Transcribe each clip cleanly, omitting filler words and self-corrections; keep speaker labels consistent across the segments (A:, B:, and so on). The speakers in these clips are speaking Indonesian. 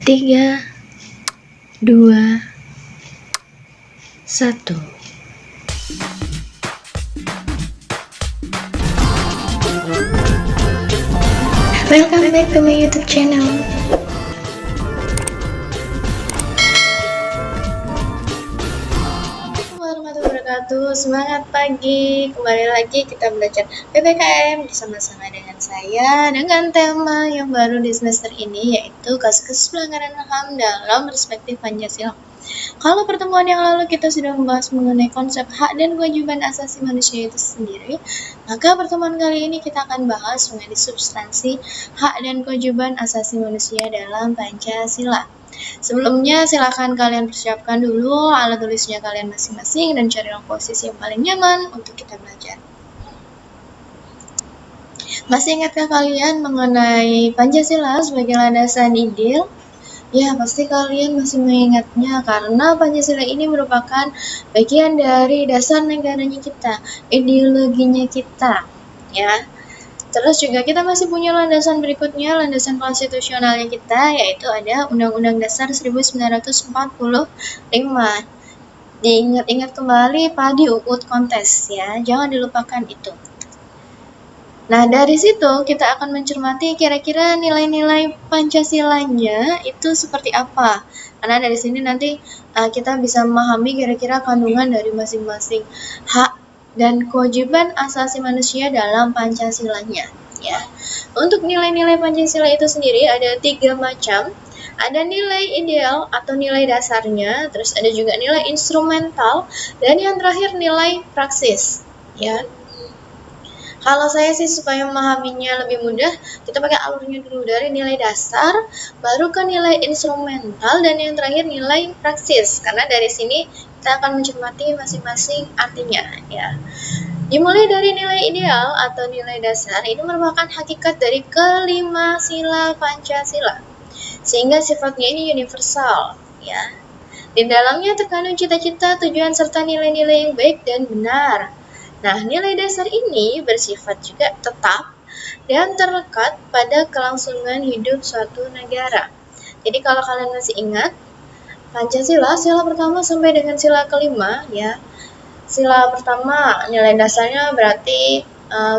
A: 3, 2, 1. Welcome back to my YouTube channel. Warahmatullahi wabarakatuh. Semangat pagi. Kembali lagi kita belajar PPKM bersama-sama dengan saya dengan tema yang baru di semester ini, yaitu kasus-kasus pelanggaran HAM dalam perspektif Pancasila. Kalau pertemuan yang lalu kita sudah membahas mengenai konsep hak dan kewajiban asasi manusia itu sendiri, maka pertemuan kali ini kita akan bahas mengenai substansi hak dan kewajiban asasi manusia dalam Pancasila. Sebelumnya silakan kalian persiapkan dulu alat tulisnya kalian masing-masing dan carilah posisi yang paling nyaman untuk kita belajar. Masih ingatkah kalian mengenai Pancasila sebagai landasan ideal? Ya, pasti kalian masih mengingatnya karena Pancasila ini merupakan bagian dari dasar negaranya kita, ideologinya kita, ya. Terus juga kita masih punya landasan berikutnya, landasan konstitusionalnya kita, yaitu ada Undang-Undang Dasar 1945. Diingat-ingat kembali Padi UUD Kontes, ya, jangan dilupakan itu. Nah, dari situ kita akan mencermati kira-kira nilai-nilai Pancasilanya itu seperti apa. Karena dari sini nanti kita bisa memahami kira-kira kandungan dari masing-masing hak dan kewajiban asasi manusia dalam Pancasilanya. Ya. Untuk nilai-nilai Pancasila itu sendiri ada 3 macam. Ada nilai ideal atau nilai dasarnya, terus ada juga nilai instrumental, dan yang terakhir nilai praksis. Ya. Kalau saya sih supaya memahaminya lebih mudah, kita pakai alurnya dulu dari nilai dasar, baru ke nilai instrumental, dan yang terakhir nilai praksis. Karena dari sini kita akan mencermati masing-masing artinya, ya. Dimulai dari nilai ideal atau nilai dasar, ini merupakan hakikat dari kelima sila Pancasila, sehingga sifatnya ini universal, ya. Di dalamnya terkandung cita-cita, tujuan, serta nilai-nilai yang baik dan benar. Nah, nilai dasar ini bersifat juga tetap dan terlekat pada kelangsungan hidup suatu negara. Jadi kalau kalian masih ingat, Pancasila sila pertama sampai dengan sila kelima, ya. Sila pertama nilai dasarnya berarti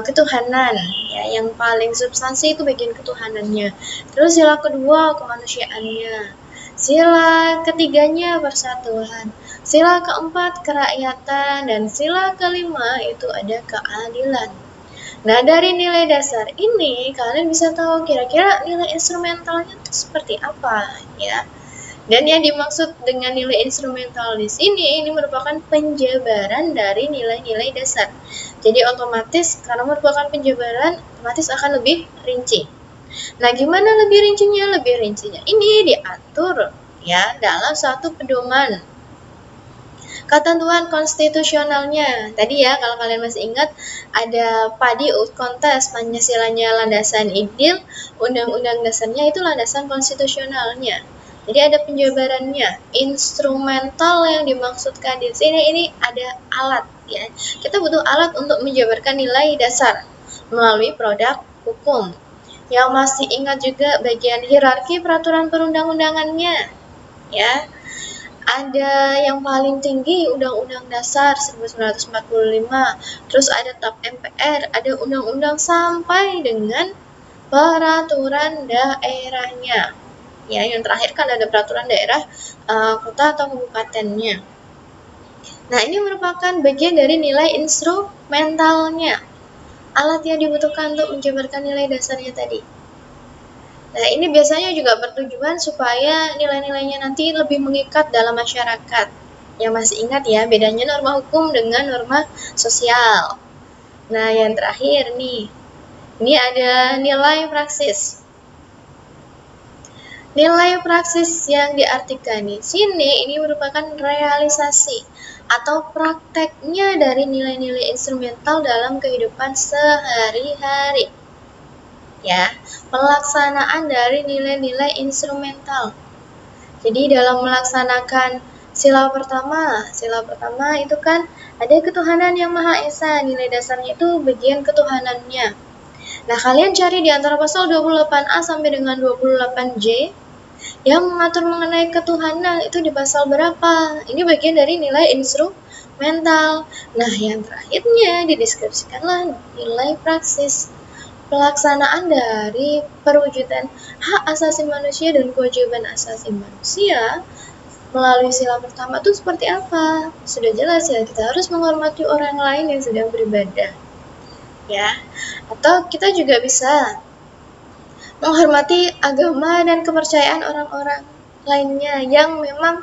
A: ketuhanan, ya, yang paling substansi itu bagian ketuhanannya. Terus sila kedua kemanusiaannya. Sila ketiganya persatuan, sila keempat kerakyatan, dan sila kelima itu ada keadilan. Nah, dari nilai dasar ini kalian bisa tahu kira-kira nilai instrumentalnya itu seperti apa, ya. Dan yang dimaksud dengan nilai instrumental di sini ini merupakan penjabaran dari nilai-nilai dasar. Jadi otomatis karena merupakan penjabaran, otomatis akan lebih rinci. Nah, gimana lebih rincinya? Lebih rincinya ini diatur, ya, dalam suatu pedoman ketentuan konstitusionalnya. Tadi ya, kalau kalian masih ingat, ada Padi UUD Kontes, Pancasilanya landasan ideal, Undang-Undang Dasarnya itu landasan konstitusionalnya. Jadi ada penjabarannya. Instrumental yang dimaksudkan di sini ini ada alat, ya. Kita butuh alat untuk menjabarkan nilai dasar melalui produk hukum. Yang masih ingat juga bagian hierarki peraturan perundang-undangannya, ya. Ada yang paling tinggi Undang-Undang Dasar 1945, terus ada TAP MPR, ada undang-undang sampai dengan peraturan daerahnya. Ya, yang terakhir kan ada peraturan daerah kota atau kabupatennya. Nah, ini merupakan bagian dari nilai instrumentalnya. Alat yang dibutuhkan untuk menjabarkan nilai dasarnya tadi. Nah, ini biasanya juga bertujuan supaya nilai-nilainya nanti lebih mengikat dalam masyarakat. Yang masih ingat ya, bedanya norma hukum dengan norma sosial. Nah, yang terakhir nih, ini ada nilai praksis. Nilai praksis yang diartikan di sini ini merupakan realisasi atau prakteknya dari nilai-nilai instrumental dalam kehidupan sehari-hari. Ya, pelaksanaan dari nilai-nilai instrumental. Jadi dalam melaksanakan sila pertama itu kan ada ketuhanan yang Maha Esa, nilai dasarnya itu bagian ketuhanannya. Nah, kalian cari di antara pasal 28A sampai dengan 28J, yang mengatur mengenai ketuhanan itu di pasal berapa. Ini bagian dari nilai instrumental. Nah, yang terakhirnya dideskripsikanlah nilai praksis. Pelaksanaan dari perwujudan hak asasi manusia dan kewajiban asasi manusia melalui sila pertama itu seperti apa? Sudah jelas ya, kita harus menghormati orang lain yang sedang beribadah. Ya, atau kita juga bisa menghormati agama dan kepercayaan orang-orang lainnya yang memang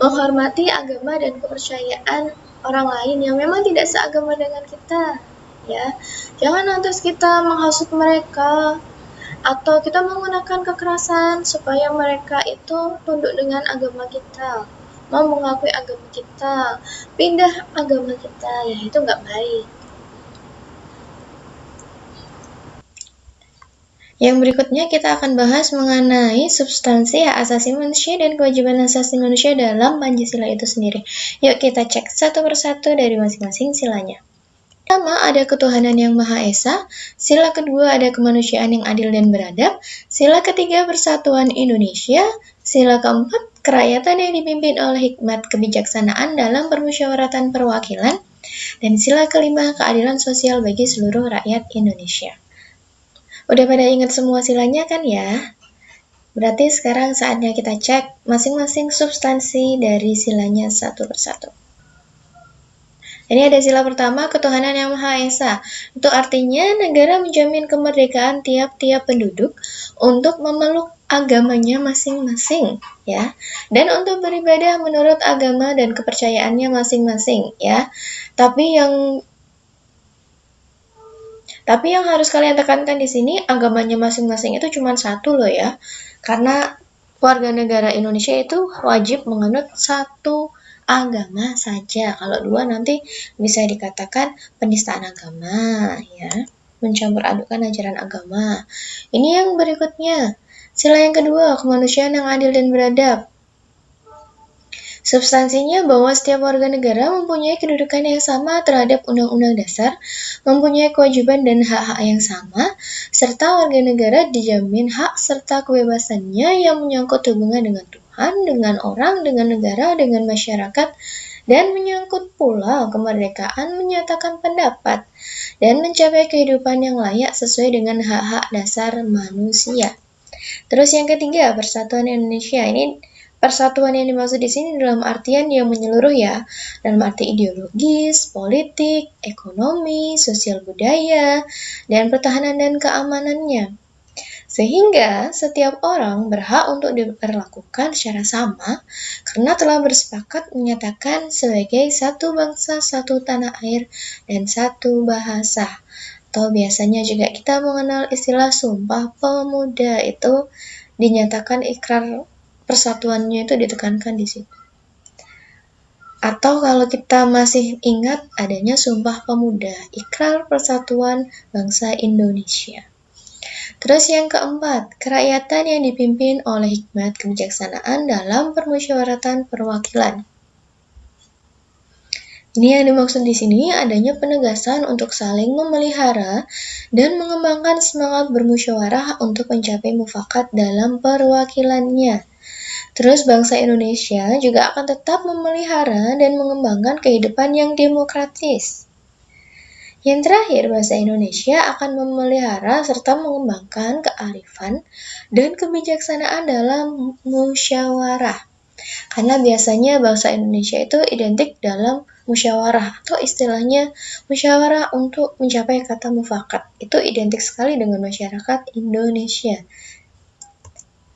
A: menghormati agama dan kepercayaan orang lain yang memang tidak seagama dengan kita, ya. Jangan lantas kita menghasut mereka atau kita menggunakan kekerasan supaya mereka itu tunduk dengan agama kita, mau mengakui agama kita, pindah agama kita, ya itu nggak baik. Yang berikutnya kita akan bahas mengenai substansi hak asasi manusia dan kewajiban asasi manusia dalam Pancasila itu sendiri. Yuk kita cek satu persatu dari masing-masing silanya. Pertama ada ketuhanan yang Maha Esa, sila kedua ada kemanusiaan yang adil dan beradab, sila ketiga persatuan Indonesia, sila keempat kerakyatan yang dipimpin oleh hikmat kebijaksanaan dalam permusyawaratan perwakilan, dan sila kelima keadilan sosial bagi seluruh rakyat Indonesia. Udah pada ingat semua silanya kan ya? Berarti sekarang saatnya kita cek masing-masing substansi dari silanya satu persatu. Ini ada sila pertama, ketuhanan yang Maha Esa. Itu artinya negara menjamin kemerdekaan tiap-tiap penduduk untuk memeluk agamanya masing-masing, ya. Dan untuk beribadah menurut agama dan kepercayaannya masing-masing, ya. Tapi yang harus kalian tekankan di sini, agamanya masing-masing itu cuma satu loh ya. Karena warga negara Indonesia itu wajib menganut satu agama saja. Kalau dua nanti bisa dikatakan penistaan agama ya, mencampur adukan ajaran agama. Ini yang berikutnya. Sila yang kedua, kemanusiaan yang adil dan beradab. Substansinya bahwa setiap warga negara mempunyai kedudukan yang sama terhadap Undang-Undang Dasar, mempunyai kewajiban dan hak-hak yang sama, serta warga negara dijamin hak serta kebebasannya yang menyangkut hubungan dengan Tuhan, dengan orang, dengan negara, dengan masyarakat, dan menyangkut pula kemerdekaan menyatakan pendapat dan mencapai kehidupan yang layak sesuai dengan hak-hak dasar manusia. Terus yang ketiga, Persatuan Indonesia. Ini persatuan yang dimaksud di sini dalam artian yang menyeluruh ya, dalam arti ideologis, politik, ekonomi, sosial budaya, dan pertahanan dan keamanannya. Sehingga setiap orang berhak untuk diperlakukan secara sama karena telah bersepakat menyatakan sebagai satu bangsa, satu tanah air, dan satu bahasa. Atau biasanya juga kita mengenal istilah Sumpah Pemuda, itu dinyatakan ikrar persatuannya itu ditekankan di situ. Atau kalau kita masih ingat adanya Sumpah Pemuda, Ikrar Persatuan Bangsa Indonesia. Terus yang keempat, kerakyatan yang dipimpin oleh hikmat kebijaksanaan dalam permusyawaratan perwakilan. Ini yang dimaksud di sini adanya penegasan untuk saling memelihara dan mengembangkan semangat bermusyawarah untuk mencapai mufakat dalam perwakilannya. Terus bangsa Indonesia juga akan tetap memelihara dan mengembangkan kehidupan yang demokratis. Yang terakhir, bahasa Indonesia akan memelihara serta mengembangkan kearifan dan kebijaksanaan dalam musyawarah. Karena biasanya bahasa Indonesia itu identik dalam musyawarah atau istilahnya musyawarah untuk mencapai kata mufakat. Itu identik sekali dengan masyarakat Indonesia.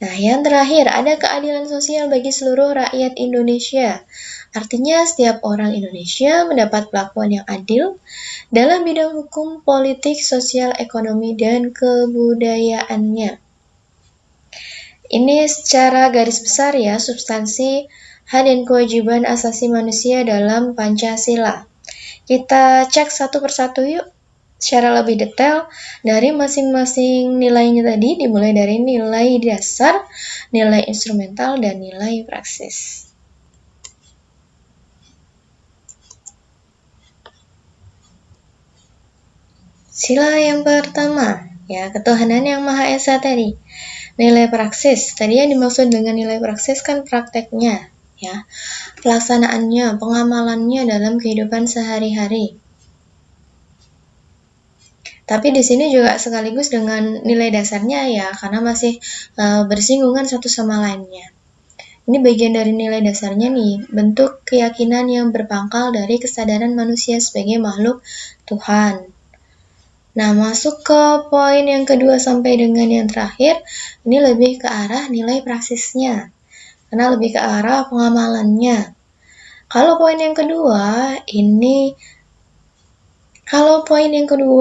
A: Nah, yang terakhir, ada keadilan sosial bagi seluruh rakyat Indonesia. Artinya, setiap orang Indonesia mendapat perlakuan yang adil dalam bidang hukum, politik, sosial, ekonomi, dan kebudayaannya. Ini secara garis besar ya, substansi hak dan kewajiban asasi manusia dalam Pancasila. Kita cek satu persatu yuk, secara lebih detail dari masing-masing nilainya tadi, dimulai dari nilai dasar, nilai instrumental, dan nilai praksis. Sila yang pertama, ya, ketuhanan yang Maha Esa tadi. Nilai praksis, tadi yang dimaksud dengan nilai praksis kan prakteknya, ya, pelaksanaannya, pengamalannya dalam kehidupan sehari-hari. Tapi di sini juga sekaligus dengan nilai dasarnya ya, karena masih bersinggungan satu sama lainnya. Ini bagian dari nilai dasarnya nih, bentuk keyakinan yang berpangkal dari kesadaran manusia sebagai makhluk Tuhan. Nah, masuk ke poin yang kedua sampai dengan yang terakhir, ini lebih ke arah nilai praksisnya, karena lebih ke arah pengamalannya. Kalau poin yang kedua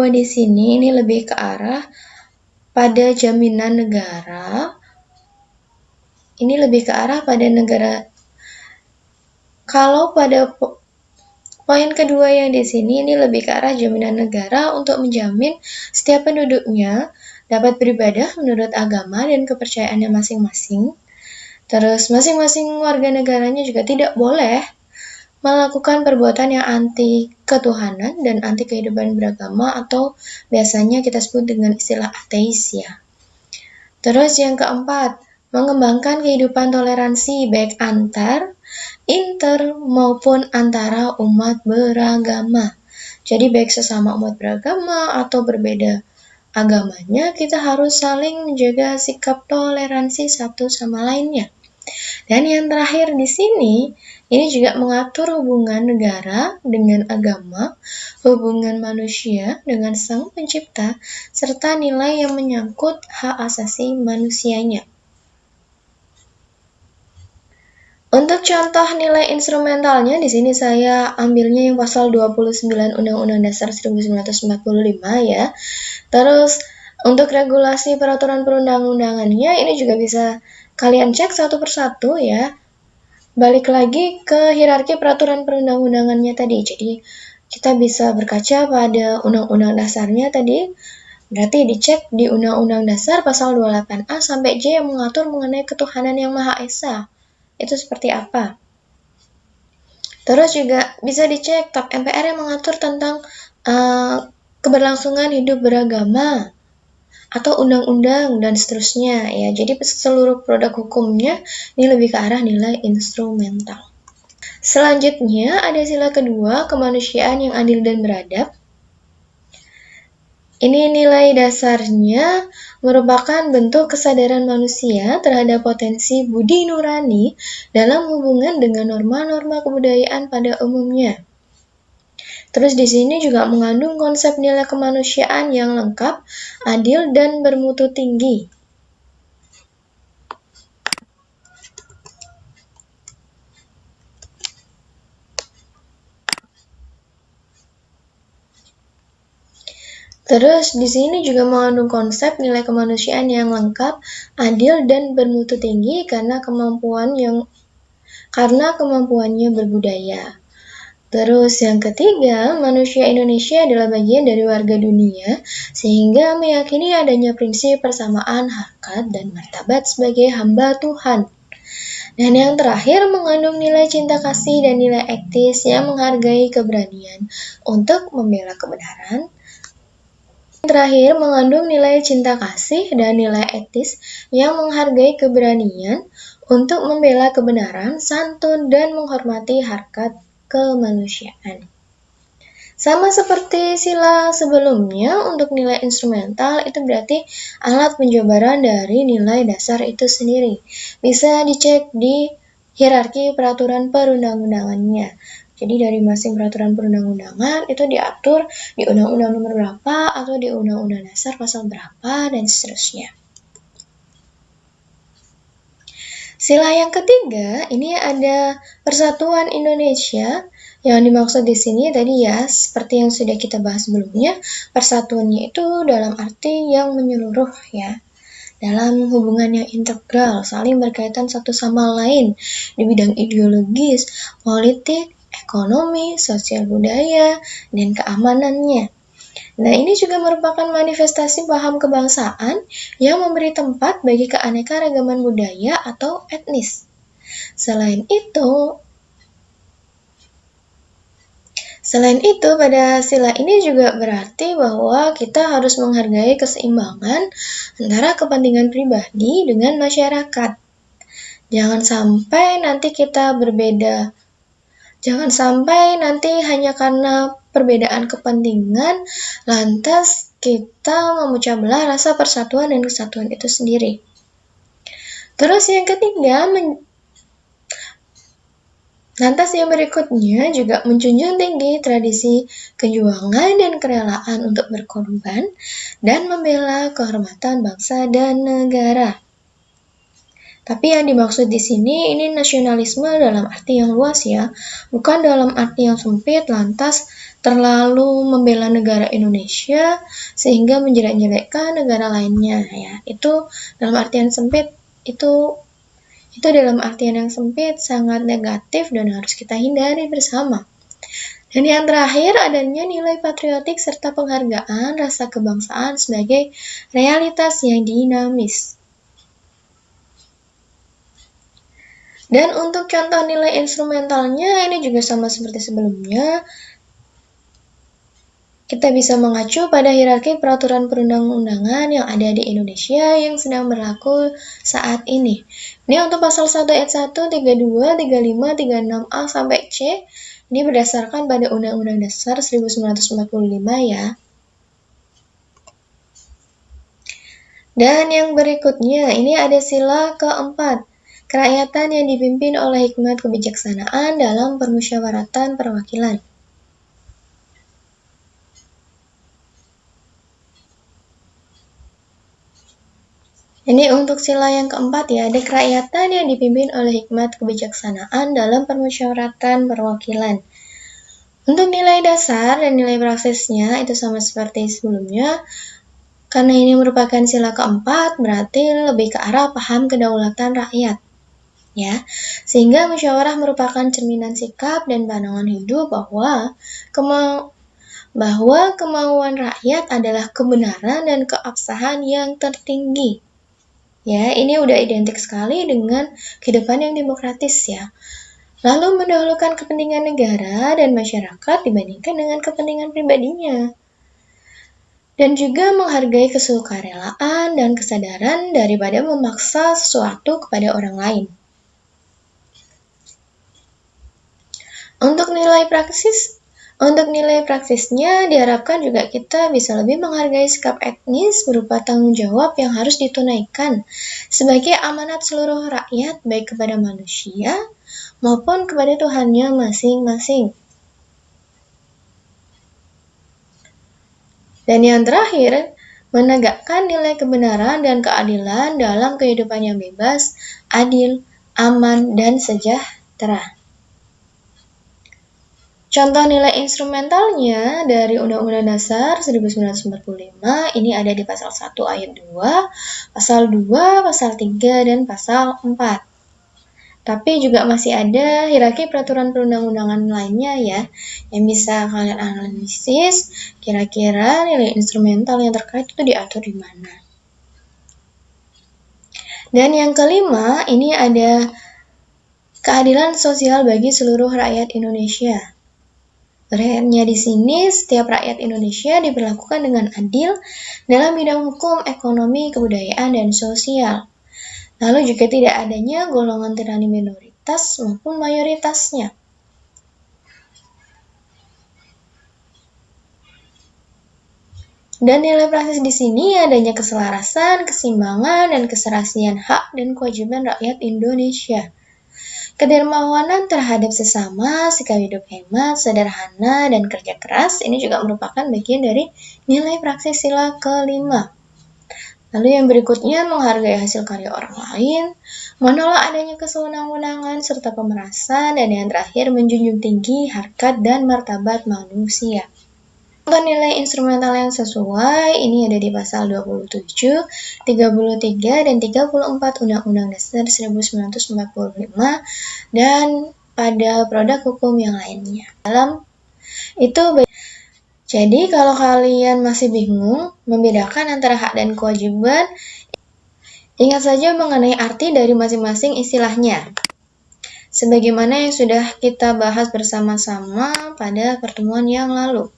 A: di sini ini lebih ke arah pada jaminan negara. Ini lebih ke arah pada negara. Kalau pada poin kedua yang di sini ini lebih ke arah jaminan negara untuk menjamin setiap penduduknya dapat beribadah menurut agama dan kepercayaannya masing-masing. Terus masing-masing warga negaranya juga tidak boleh melakukan perbuatan yang anti ketuhanan dan anti kehidupan beragama atau biasanya kita sebut dengan istilah ateis ya. Terus yang keempat, mengembangkan kehidupan toleransi baik inter maupun antara umat beragama. Jadi baik sesama umat beragama atau berbeda agamanya, kita harus saling menjaga sikap toleransi satu sama lainnya. Dan yang terakhir di sini, ini juga mengatur hubungan negara dengan agama, hubungan manusia dengan Sang Pencipta, serta nilai yang menyangkut hak asasi manusianya. Untuk contoh nilai instrumentalnya, di sini saya ambilnya yang pasal 29 Undang-Undang Dasar 1945 ya. Terus untuk regulasi peraturan perundang-undangannya ini juga bisa kalian cek satu persatu ya. Balik lagi ke hierarki peraturan perundang-undangannya tadi. Jadi kita bisa berkaca pada undang-undang dasarnya tadi. Berarti dicek di Undang-Undang Dasar pasal 28A sampai J yang mengatur mengenai ketuhanan yang Maha Esa. Itu seperti apa? Terus juga bisa dicek TAP MPR yang mengatur tentang keberlangsungan hidup beragama atau undang-undang dan seterusnya ya. Jadi seluruh produk hukumnya ini lebih ke arah nilai instrumental. Selanjutnya ada sila kedua, kemanusiaan yang adil dan beradab. Ini nilai dasarnya merupakan bentuk kesadaran manusia terhadap potensi budi nurani dalam hubungan dengan norma-norma kebudayaan pada umumnya. Terus di sini juga mengandung konsep nilai kemanusiaan yang lengkap, adil, dan bermutu tinggi. Terus di sini juga mengandung konsep nilai kemanusiaan yang lengkap, adil, dan bermutu tinggi karena kemampuannya berbudaya. Terus yang ketiga, manusia Indonesia adalah bagian dari warga dunia sehingga meyakini adanya prinsip persamaan harkat dan martabat sebagai hamba Tuhan. Dan yang terakhir mengandung nilai cinta kasih dan nilai etis yang menghargai keberanian untuk membela kebenaran. Terakhir, mengandung nilai cinta kasih dan nilai etis yang menghargai keberanian untuk membela kebenaran, santun, dan menghormati harkat kemanusiaan. Sama seperti sila sebelumnya, untuk nilai instrumental itu berarti alat penjabaran dari nilai dasar itu sendiri. Bisa dicek di hierarki peraturan perundang-undangannya. Jadi dari masing peraturan perundang-undangan itu diatur di undang-undang nomor berapa atau di undang-undang dasar pasal berapa dan seterusnya. Sila yang ketiga, ini ada Persatuan Indonesia. Yang dimaksud di sini tadi ya, seperti yang sudah kita bahas sebelumnya, persatuannya itu dalam arti yang menyeluruh ya. Dalam hubungan yang integral, saling berkaitan satu sama lain di bidang ideologis, politik, ekonomi, sosial budaya, dan keamanannya. Nah, ini juga merupakan manifestasi paham kebangsaan yang memberi tempat bagi keanekaragaman budaya atau etnis. Selain itu, Selain itu, pada sila ini juga berarti bahwa kita harus menghargai keseimbangan antara kepentingan pribadi dengan masyarakat. Jangan sampai nanti kita berbeda. Jangan sampai nanti hanya karena perbedaan kepentingan, lantas kita memecah belah rasa persatuan dan kesatuan itu sendiri. Terus yang ketiga, lantas yang berikutnya juga menjunjung tinggi tradisi kejuangan dan kerelaan untuk berkorban dan membela kehormatan bangsa dan negara. Tapi yang dimaksud di sini ini nasionalisme dalam arti yang luas ya, bukan dalam arti yang sempit lantas terlalu membela negara Indonesia sehingga menjelek-jelekkan negara lainnya ya. Itu dalam artian sempit itu dalam artian yang sempit sangat negatif dan harus kita hindari bersama. Dan yang terakhir adanya nilai patriotik serta penghargaan rasa kebangsaan sebagai realitas yang dinamis. Dan untuk contoh nilai instrumentalnya ini juga sama seperti sebelumnya. Kita bisa mengacu pada hierarki peraturan perundang-undangan yang ada di Indonesia yang sedang berlaku saat ini. Ini untuk pasal 1 ayat 1, 32, 35, 36A sampai C. Ini berdasarkan pada Undang-Undang Dasar 1945 ya. Dan yang berikutnya, ini ada sila keempat. Kerakyatan yang dipimpin oleh hikmat kebijaksanaan dalam permusyawaratan perwakilan. Ini untuk sila yang keempat ya, ada kerakyatan yang dipimpin oleh hikmat kebijaksanaan dalam permusyawaratan perwakilan. Untuk nilai dasar dan nilai praksisnya itu sama seperti sebelumnya. Karena ini merupakan sila keempat, berarti lebih ke arah paham kedaulatan rakyat. Ya, sehingga musyawarah merupakan cerminan sikap dan pandangan hidup bahwa kemauan rakyat adalah kebenaran dan keabsahan yang tertinggi. Ya, ini udah identik sekali dengan kehidupan yang demokratis ya. Lalu mendahulukan kepentingan negara dan masyarakat dibandingkan dengan kepentingan pribadinya. Dan juga menghargai kesukarelaan dan kesadaran daripada memaksa sesuatu kepada orang lain. Untuk nilai praksisnya diharapkan juga kita bisa lebih menghargai sikap etnis berupa tanggung jawab yang harus ditunaikan sebagai amanat seluruh rakyat baik kepada manusia maupun kepada Tuhannya masing-masing. Dan yang terakhir, menegakkan nilai kebenaran dan keadilan dalam kehidupan yang bebas, adil, aman, dan sejahtera. Contoh nilai instrumentalnya dari Undang-Undang Dasar 1945 ini ada di pasal 1 ayat 2, pasal 2, pasal 3, dan pasal 4. Tapi juga masih ada hierarki peraturan perundang-undangan lainnya ya, yang bisa kalian analisis kira-kira nilai instrumental yang terkait itu diatur di mana. Dan yang kelima, ini ada keadilan sosial bagi seluruh rakyat Indonesia. Berikutnya di sini, setiap rakyat Indonesia diperlakukan dengan adil dalam bidang hukum, ekonomi, kebudayaan, dan sosial. Lalu juga tidak adanya golongan tirani minoritas maupun mayoritasnya. Dan nilai praktis di sini adanya keselarasan, keseimbangan, dan keserasian hak dan kewajiban rakyat Indonesia. Kedermawanan terhadap sesama, sikap hidup hemat, sederhana, dan kerja keras ini juga merupakan bagian dari nilai praksis sila kelima. Lalu yang berikutnya menghargai hasil karya orang lain, menolak adanya kesewenang-wenangan serta pemerasan, dan yang terakhir menjunjung tinggi harkat dan martabat manusia. Untuk nilai instrumental yang sesuai, ini ada di pasal 27, 33, dan 34 Undang-Undang Dasar 1945, dan pada produk hukum yang lainnya. Jadi kalau kalian masih bingung membedakan antara hak dan kewajiban, ingat saja mengenai arti dari masing-masing istilahnya. sebagaimana yang sudah kita bahas bersama-sama pada pertemuan yang lalu.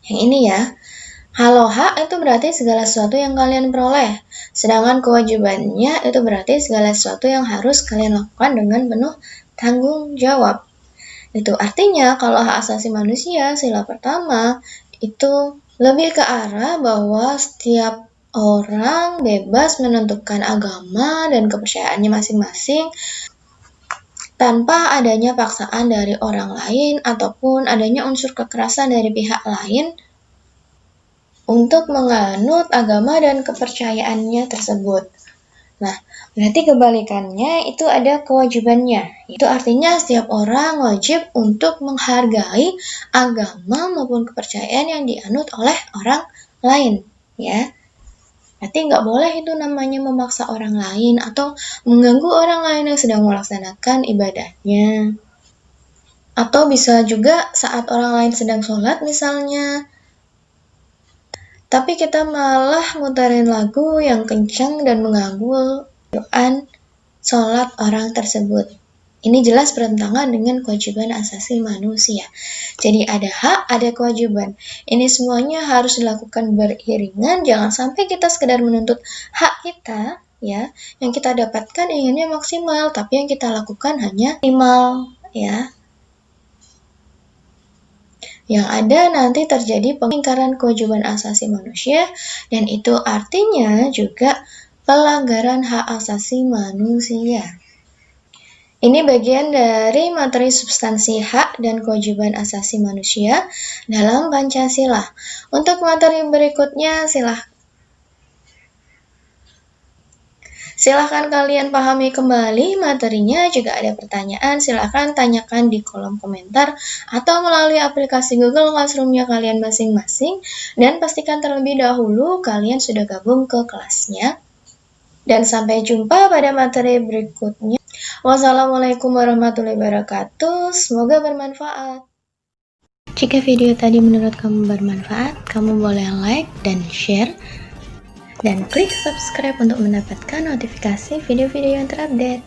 A: Yang ini ya. Halo hak itu berarti segala sesuatu yang kalian peroleh. Sedangkan kewajibannya itu berarti segala sesuatu yang harus kalian lakukan dengan penuh tanggung jawab. Itu artinya kalau hak asasi manusia, sila pertama, itu lebih ke arah bahwa setiap orang bebas menentukan agama dan kepercayaannya masing-masing tanpa adanya paksaan dari orang lain ataupun adanya unsur kekerasan dari pihak lain untuk menganut agama dan kepercayaannya tersebut. Nah, berarti kebalikannya itu ada kewajibannya. Itu artinya setiap orang wajib untuk menghargai agama maupun kepercayaan yang dianut oleh orang lain, ya. Berarti nggak boleh itu namanya memaksa orang lain atau mengganggu orang lain yang sedang melaksanakan ibadahnya. Atau bisa juga saat orang lain sedang sholat misalnya, tapi kita malah muterin lagu yang kencang dan mengganggu doaan sholat orang tersebut. Ini jelas bertentangan dengan kewajiban asasi manusia. Jadi ada hak, ada kewajiban. Ini semuanya harus dilakukan beriringan. Jangan sampai kita sekedar menuntut hak kita, ya, yang kita dapatkan inginnya maksimal, tapi yang kita lakukan hanya minimal, ya. Yang ada nanti terjadi pengingkaran kewajiban asasi manusia, dan itu artinya juga pelanggaran hak asasi manusia. Ini bagian dari materi substansi hak dan kewajiban asasi manusia dalam Pancasila. Untuk materi berikutnya silahkan kalian pahami kembali materinya. Jika ada pertanyaan, silahkan tanyakan di kolom komentar atau melalui aplikasi Google Classroom-nya kalian masing-masing. Dan pastikan terlebih dahulu kalian sudah gabung ke kelasnya. Dan sampai jumpa pada materi berikutnya. Wassalamualaikum warahmatullahi wabarakatuh. Semoga bermanfaat. Jika video tadi menurut kamu bermanfaat, kamu boleh like dan share. Dan klik subscribe untuk mendapatkan notifikasi video-video yang terupdate.